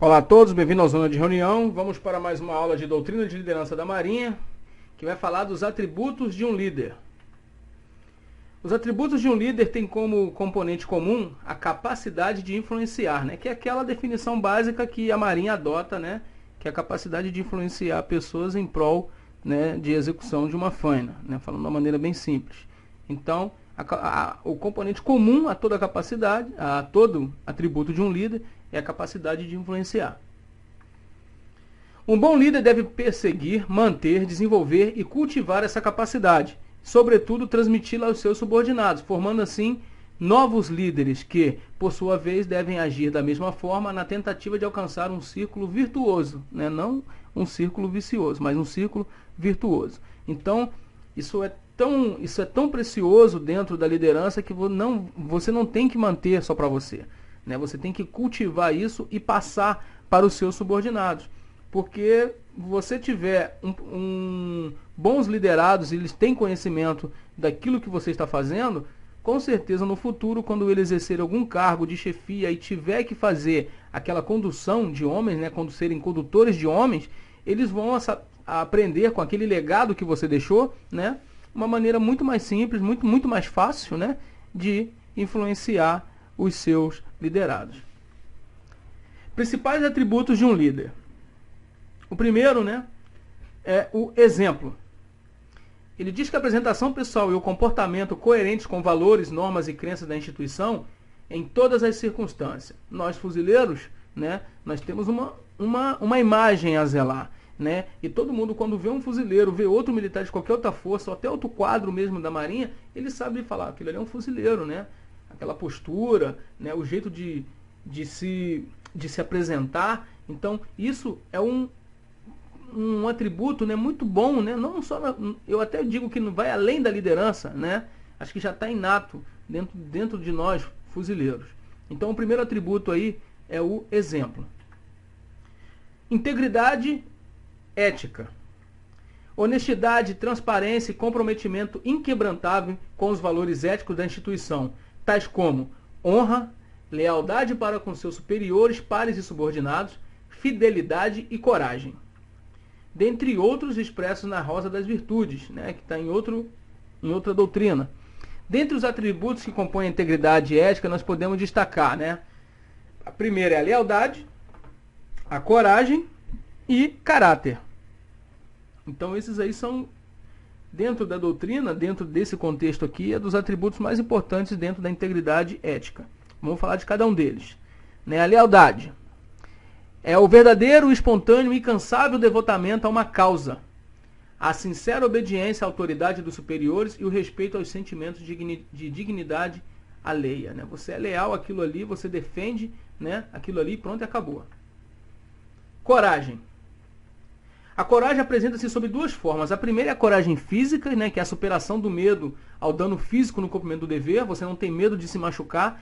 Olá a todos, bem-vindos à Zona de Reunião. Vamos para mais uma aula de Doutrina de Liderança da Marinha, que vai falar dos atributos de um líder. Os atributos de um líder têm como componente comum a capacidade de influenciar, que é aquela definição básica que a Marinha adota, que é a capacidade de influenciar pessoas em prol, de execução de uma faina, falando de uma maneira bem simples. Então, o componente comum a toda capacidade, a todo atributo de um líder, é a capacidade de influenciar. Um bom líder deve perseguir, manter, desenvolver e cultivar essa capacidade, sobretudo transmiti-la aos seus subordinados, formando assim novos líderes que, por sua vez, devem agir da mesma forma na tentativa de alcançar um círculo virtuoso, não um círculo vicioso, mas um círculo virtuoso. Então, isso é tão precioso dentro da liderança que você não tem que manter só para você. Você tem que cultivar isso e passar para os seus subordinados. Porque você tiver bons liderados e eles têm conhecimento daquilo que você está fazendo, com certeza no futuro, quando ele exercer algum cargo de chefia e tiver que fazer aquela condução de homens, quando serem condutores de homens, eles vão aprender com aquele legado que você deixou, uma maneira muito mais simples, muito mais fácil, de influenciar os seus liderados. Principais atributos de um líder. O primeiro, é o exemplo. Ele diz que a apresentação pessoal e o comportamento coerentes com valores, normas e crenças da instituição em todas as circunstâncias. Nós, fuzileiros, nós temos uma imagem a zelar. E todo mundo, quando vê um fuzileiro, vê outro militar de qualquer outra força, ou até outro quadro mesmo da Marinha, ele sabe falar, aquilo ali é um fuzileiro, aquela postura, o jeito de se apresentar. Então, isso é um atributo muito bom, não só eu até digo que não vai além da liderança, acho que já está inato dentro de nós, fuzileiros. Então, o primeiro atributo aí é o exemplo. Integridade ética. Honestidade, transparência e comprometimento inquebrantável com os valores éticos da instituição, tais como honra, lealdade para com seus superiores, pares e subordinados, fidelidade e coragem. Dentre outros expressos na Rosa das Virtudes, que está em outra doutrina. Dentre os atributos que compõem a integridade ética, nós podemos destacar, a primeira é a lealdade, a coragem e caráter. Então esses aí são, dentro da doutrina, dentro desse contexto aqui, é dos atributos mais importantes dentro da integridade ética. Vamos falar de cada um deles. A lealdade é o verdadeiro, espontâneo e incansável devotamento a uma causa, a sincera obediência à autoridade dos superiores e o respeito aos sentimentos de dignidade alheia. Você é leal àquilo ali, você defende aquilo ali e pronto, e acabou. Coragem. A coragem apresenta-se sob duas formas. A primeira é a coragem física, que é a superação do medo ao dano físico no cumprimento do dever. Você não tem medo de se machucar,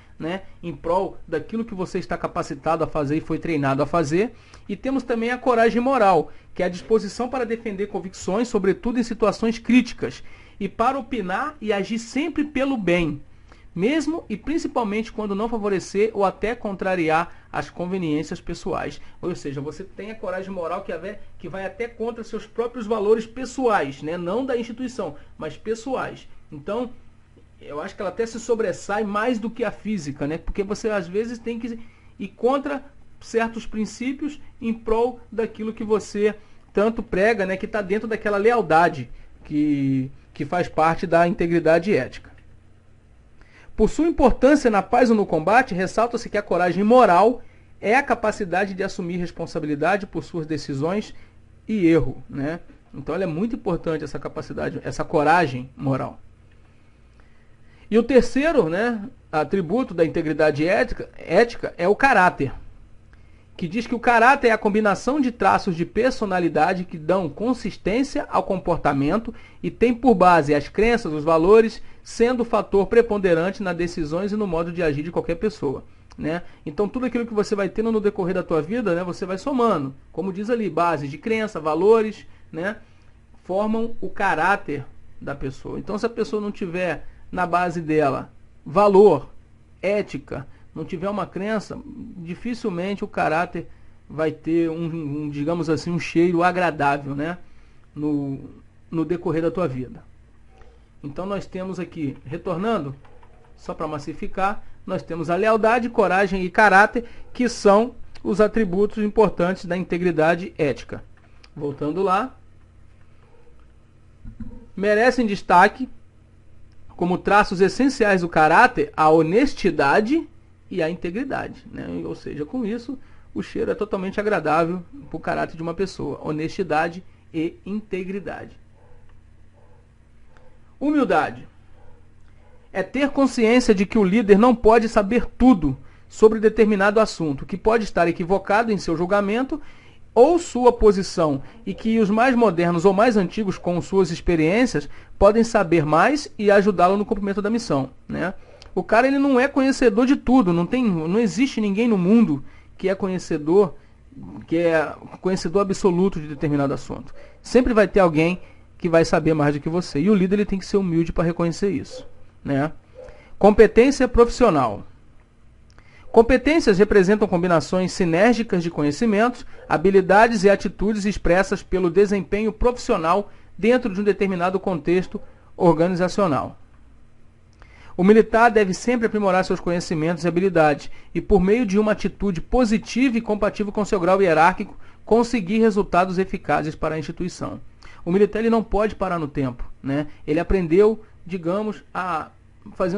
em prol daquilo que você está capacitado a fazer e foi treinado a fazer. E temos também a coragem moral, que é a disposição para defender convicções, sobretudo em situações críticas, e para opinar e agir sempre pelo bem, mesmo e principalmente quando não favorecer ou até contrariar as conveniências pessoais. Ou seja, você tem a coragem moral que vai até contra seus próprios valores pessoais, não da instituição, mas pessoais. Então, eu acho que ela até se sobressai mais do que a física, porque você às vezes tem que ir contra certos princípios em prol daquilo que você tanto prega, que está dentro daquela lealdade que faz parte da integridade ética. Por sua importância na paz ou no combate, ressalta-se que a coragem moral é a capacidade de assumir responsabilidade por suas decisões e erro. Então ela é muito importante, essa capacidade, essa coragem moral. E o terceiro atributo da integridade ética é o caráter, que diz que o caráter é a combinação de traços de personalidade que dão consistência ao comportamento e tem por base as crenças, os valores, sendo o fator preponderante nas decisões e no modo de agir de qualquer pessoa. Então tudo aquilo que você vai tendo no decorrer da tua vida, você vai somando, como diz ali, bases de crença, valores, formam o caráter da pessoa. Então se a pessoa não tiver na base dela valor, ética, não tiver uma crença, dificilmente o caráter vai ter digamos assim, um cheiro agradável, né? No decorrer da tua vida. Então nós temos aqui, retornando, só para massificar, nós temos a lealdade, coragem e caráter, que são os atributos importantes da integridade ética. Voltando lá, merecem destaque como traços essenciais do caráter a honestidade e a integridade, né? Ou seja, com isso, o cheiro é totalmente agradável para o caráter de uma pessoa. Honestidade e integridade. Humildade é ter consciência de que o líder não pode saber tudo sobre determinado assunto, que pode estar equivocado em seu julgamento ou sua posição, e que os mais modernos ou mais antigos, com suas experiências, podem saber mais e ajudá-lo no cumprimento da missão, né? O cara, ele não é conhecedor de tudo, não existe ninguém no mundo que é conhecedor absoluto de determinado assunto. Sempre vai ter alguém que vai saber mais do que você. E o líder, ele tem que ser humilde para reconhecer isso, né? Competência profissional. Competências representam combinações sinérgicas de conhecimentos, habilidades e atitudes expressas pelo desempenho profissional dentro de um determinado contexto organizacional. O militar deve sempre aprimorar seus conhecimentos e habilidades e, por meio de uma atitude positiva e compatível com seu grau hierárquico, conseguir resultados eficazes para a instituição. O militar, ele não pode parar no tempo, né? Ele aprendeu, digamos, a fazer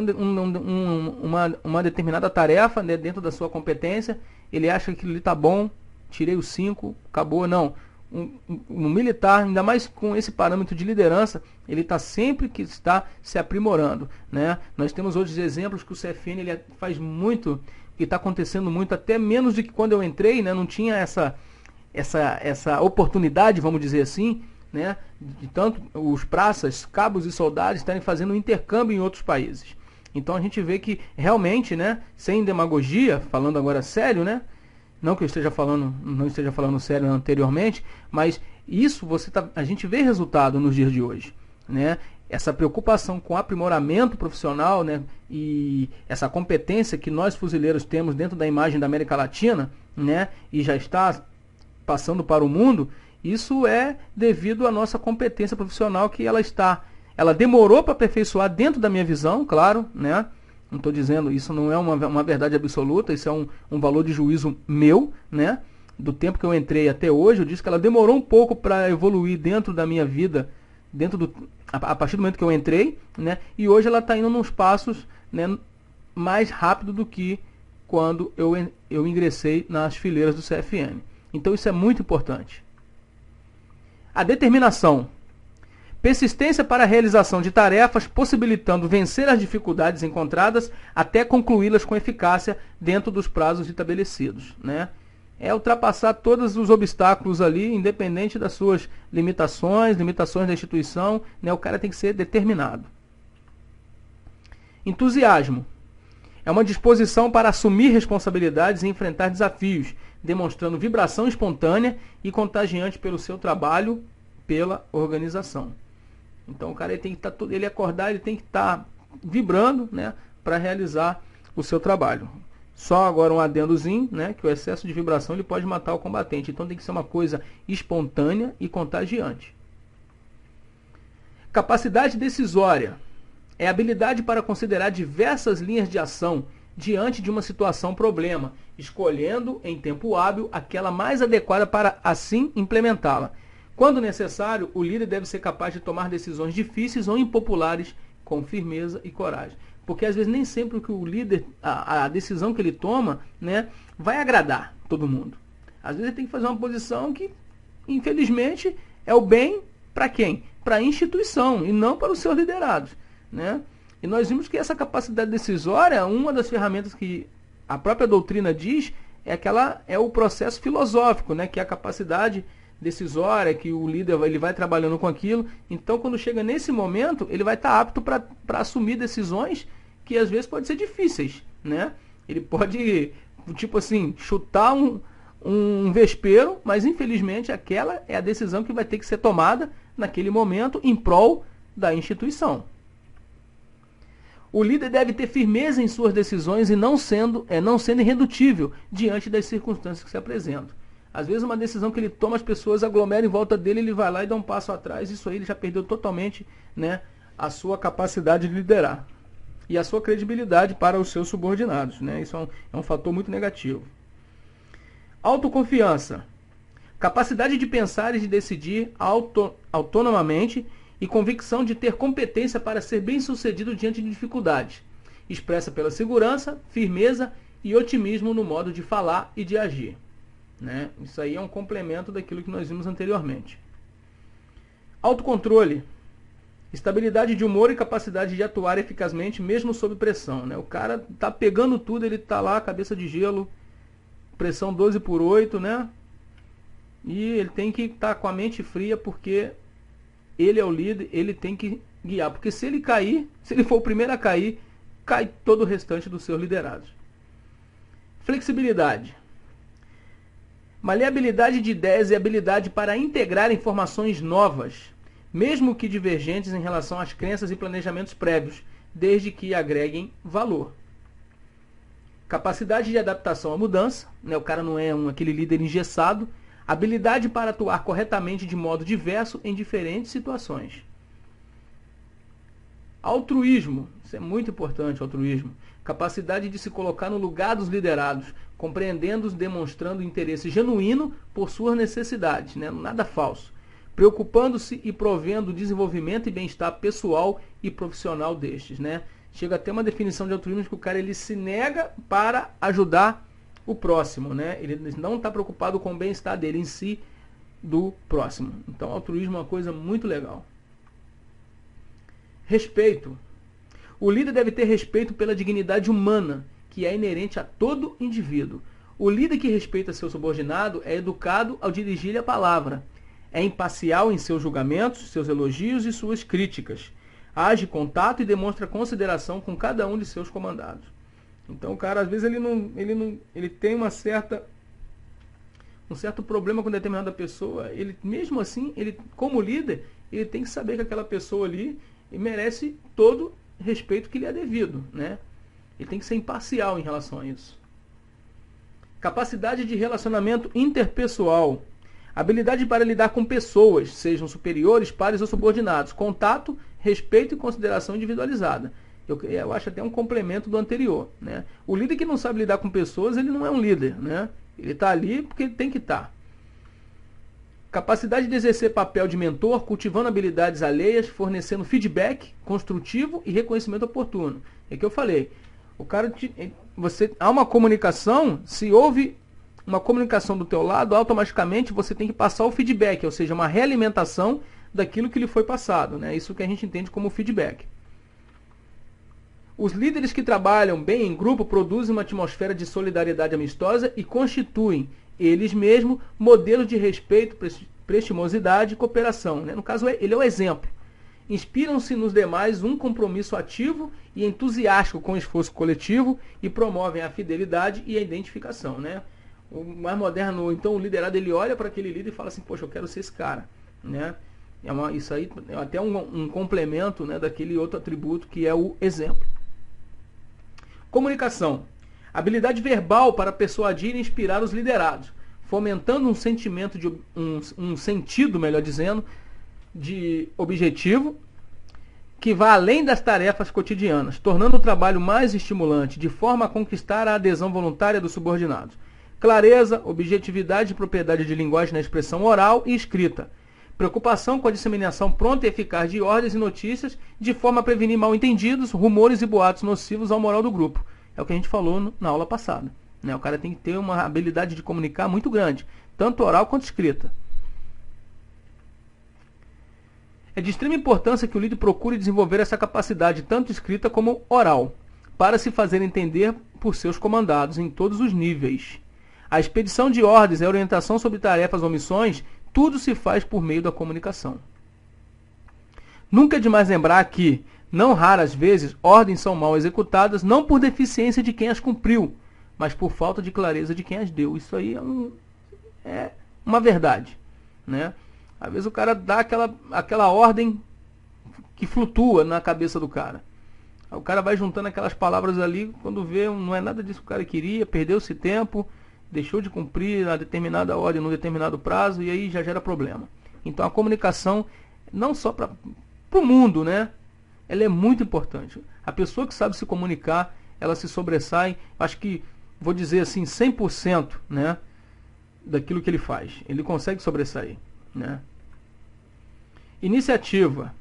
uma determinada tarefa, né, dentro da sua competência. Ele acha que aquilo ali está bom, tirei os 5, acabou. Não. Um militar, ainda mais com esse parâmetro de liderança, ele está sempre que está se aprimorando, né? Nós temos outros exemplos que o CFN ele faz muito, que está acontecendo muito, até menos do que quando eu entrei, né? Não tinha essa oportunidade, vamos dizer assim, né? De tanto os praças, cabos e soldados estarem fazendo um intercâmbio em outros países. Então a gente vê que realmente, né, sem demagogia, falando agora sério, né? Não que eu não esteja falando sério anteriormente, mas isso a gente vê resultado nos dias de hoje, né? Essa preocupação com aprimoramento profissional, né, e essa competência que nós fuzileiros temos dentro da imagem da América Latina, né, e já está passando para o mundo, isso é devido à nossa competência profissional, que ela demorou para aperfeiçoar dentro da minha visão, claro, né? Não estou dizendo, isso não é uma verdade absoluta, isso é um valor de juízo meu, né? Do tempo que eu entrei até hoje, eu disse que ela demorou um pouco para evoluir dentro da minha vida, a partir do momento que eu entrei, né? E hoje ela está indo nos passos, né, mais rápido do que quando eu ingressei nas fileiras do CFN. Então isso é muito importante. A determinação. Persistência para a realização de tarefas, possibilitando vencer as dificuldades encontradas até concluí-las com eficácia dentro dos prazos estabelecidos, né? É ultrapassar todos os obstáculos ali, independente das suas limitações da instituição, né? O cara tem que ser determinado. Entusiasmo. É uma disposição para assumir responsabilidades e enfrentar desafios, demonstrando vibração espontânea e contagiante pelo seu trabalho, pela organização. Então o cara ele tem que ele acordar, ele tem que estar vibrando, né, para realizar o seu trabalho. Só agora um adendozinho, né, que o excesso de vibração ele pode matar o combatente. Então tem que ser uma coisa espontânea e contagiante. Capacidade decisória é a habilidade para considerar diversas linhas de ação diante de uma situação problema, escolhendo em tempo hábil aquela mais adequada para assim implementá-la. Quando necessário, o líder deve ser capaz de tomar decisões difíceis ou impopulares com firmeza e coragem. Porque às vezes nem sempre o que o líder, a decisão que ele toma, né, vai agradar todo mundo. Às vezes ele tem que fazer uma posição que, infelizmente, é o bem para quem? Para a instituição e não para os seus liderados, né? E nós vimos que essa capacidade decisória, uma das ferramentas que a própria doutrina diz, é o processo filosófico, né, que é a capacidade decisória, que o líder ele vai trabalhando com aquilo. Então, quando chega nesse momento, ele vai estar apto para assumir decisões que às vezes podem ser difíceis, né? Ele pode, tipo assim, chutar um vespeiro, mas infelizmente aquela é a decisão que vai ter que ser tomada naquele momento em prol da instituição. O líder deve ter firmeza em suas decisões e não sendo irredutível diante das circunstâncias que se apresentam. Às vezes uma decisão que ele toma, as pessoas aglomeram em volta dele, ele vai lá e dá um passo atrás. Isso aí ele já perdeu totalmente, né, a sua capacidade de liderar. E a sua credibilidade para os seus subordinados, né? Isso é um fator muito negativo. Autoconfiança. Capacidade de pensar e de decidir autonomamente e convicção de ter competência para ser bem-sucedido diante de dificuldades. Expressa pela segurança, firmeza e otimismo no modo de falar e de agir. Né? Isso aí é um complemento daquilo que nós vimos anteriormente. Autocontrole. Estabilidade de humor e capacidade de atuar eficazmente mesmo sob pressão. Né? O cara tá pegando tudo, ele tá lá, cabeça de gelo, pressão 12/8, né? E ele tem que estar com a mente fria porque ele é o líder, ele tem que guiar. Porque se ele cair, se ele for o primeiro a cair, cai todo o restante dos seus liderados. Flexibilidade. Maleabilidade de ideias e habilidade para integrar informações novas, mesmo que divergentes em relação às crenças e planejamentos prévios, desde que agreguem valor. Capacidade de adaptação à mudança, né? O cara não é aquele líder engessado. Habilidade para atuar corretamente de modo diverso em diferentes situações. Altruísmo, isso é muito importante, altruísmo. Capacidade de se colocar no lugar dos liderados, compreendendo-os, demonstrando interesse genuíno por suas necessidades, né? Nada falso. Preocupando-se e provendo o desenvolvimento e bem-estar pessoal e profissional destes, né? Chega até uma definição de altruísmo que o cara ele se nega para ajudar o próximo, né? Ele não está preocupado com o bem-estar dele em si, do próximo. Então, altruísmo é uma coisa muito legal. Respeito. O líder deve ter respeito pela dignidade humana, que é inerente a todo indivíduo. O líder que respeita seu subordinado é educado ao dirigir-lhe a palavra. É imparcial em seus julgamentos, seus elogios e suas críticas. Age com tato e demonstra consideração com cada um de seus comandados. Então o cara, às vezes, ele tem um certo problema com determinada pessoa. Ele, mesmo assim, ele, como líder, ele tem que saber que aquela pessoa ali merece todo respeito que lhe é devido, né? Ele tem que ser imparcial em relação a isso. Capacidade de relacionamento interpessoal. Habilidade para lidar com pessoas, sejam superiores, pares ou subordinados. Contato, respeito e consideração individualizada. Eu acho até um complemento do anterior, né? O líder que não sabe lidar com pessoas, ele não é um líder, né? Ele está ali porque ele tem que estar. Capacidade de exercer papel de mentor, cultivando habilidades alheias, fornecendo feedback construtivo e reconhecimento oportuno. É que eu falei. O cara, há uma comunicação, se houve uma comunicação do teu lado, automaticamente você tem que passar o feedback, ou seja, uma realimentação daquilo que lhe foi passado, né? Isso que a gente entende como feedback. Os líderes que trabalham bem em grupo produzem uma atmosfera de solidariedade amistosa e constituem, eles mesmos, modelos de respeito, prestimosidade e cooperação, né? No caso, ele é o exemplo. Inspiram-se nos demais um compromisso ativo e entusiástico com o esforço coletivo e promovem a fidelidade e a identificação, né? O mais moderno, então, o liderado, ele olha para aquele líder e fala assim, poxa, eu quero ser esse cara, né? Isso aí é até um complemento, né, daquele outro atributo que é o exemplo. Comunicação. Habilidade verbal para persuadir e inspirar os liderados, fomentando um sentimento de um sentido, melhor dizendo, de objetivo que vá além das tarefas cotidianas, tornando o trabalho mais estimulante, de forma a conquistar a adesão voluntária dos subordinados. Clareza, objetividade e propriedade de linguagem na expressão oral e escrita. Preocupação com a disseminação pronta e eficaz de ordens e notícias, de forma a prevenir mal-entendidos, rumores e boatos nocivos ao moral do grupo. É o que a gente falou na aula passada, né? O cara tem que ter uma habilidade de comunicar muito grande, tanto oral quanto escrita. É de extrema importância que o líder procure desenvolver essa capacidade, tanto escrita como oral, para se fazer entender por seus comandados em todos os níveis. A expedição de ordens e a orientação sobre tarefas ou missões, tudo se faz por meio da comunicação. Nunca é demais lembrar que, não raras vezes, ordens são mal executadas, não por deficiência de quem as cumpriu, mas por falta de clareza de quem as deu. Isso aí é uma verdade, né? Às vezes o cara dá aquela ordem que flutua na cabeça do cara. O cara vai juntando aquelas palavras ali, quando vê, não é nada disso que o cara queria, perdeu-se tempo, deixou de cumprir a determinada ordem num determinado prazo e aí já gera problema. Então a comunicação, não só para o mundo, né? Ela é muito importante. A pessoa que sabe se comunicar, ela se sobressai, acho que, vou dizer assim, 100%, né, daquilo que ele faz. Ele consegue sobressair, né? Iniciativa.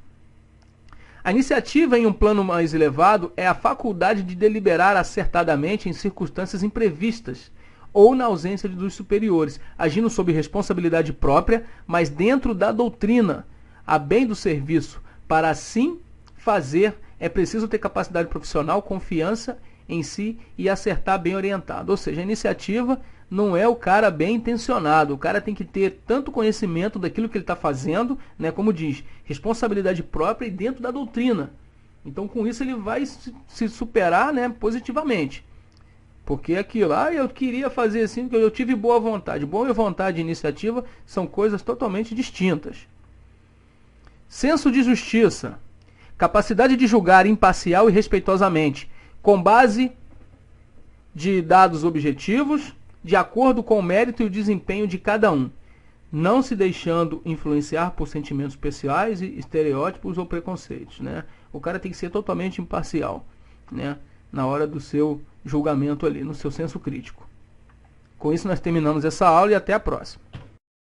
A iniciativa em um plano mais elevado é a faculdade de deliberar acertadamente em circunstâncias imprevistas ou na ausência dos superiores, agindo sob responsabilidade própria, mas dentro da doutrina, a bem do serviço. Para assim fazer, é preciso ter capacidade profissional, confiança em si e acertar bem orientado. Ou seja, a iniciativa não é o cara bem intencionado. O cara tem que ter tanto conhecimento daquilo que ele está fazendo, né, como diz, responsabilidade própria e dentro da doutrina. Então, com isso, ele vai se superar, né, positivamente. Porque aquilo, eu queria fazer assim, porque eu tive boa vontade. Boa vontade e iniciativa são coisas totalmente distintas. Senso de justiça. Capacidade de julgar imparcial e respeitosamente, com base de dados objetivos, de acordo com o mérito e o desempenho de cada um, não se deixando influenciar por sentimentos pessoais, estereótipos ou preconceitos, né? O cara tem que ser totalmente imparcial, né, na hora do seu julgamento ali, no seu senso crítico. Com isso nós terminamos essa aula e até a próxima.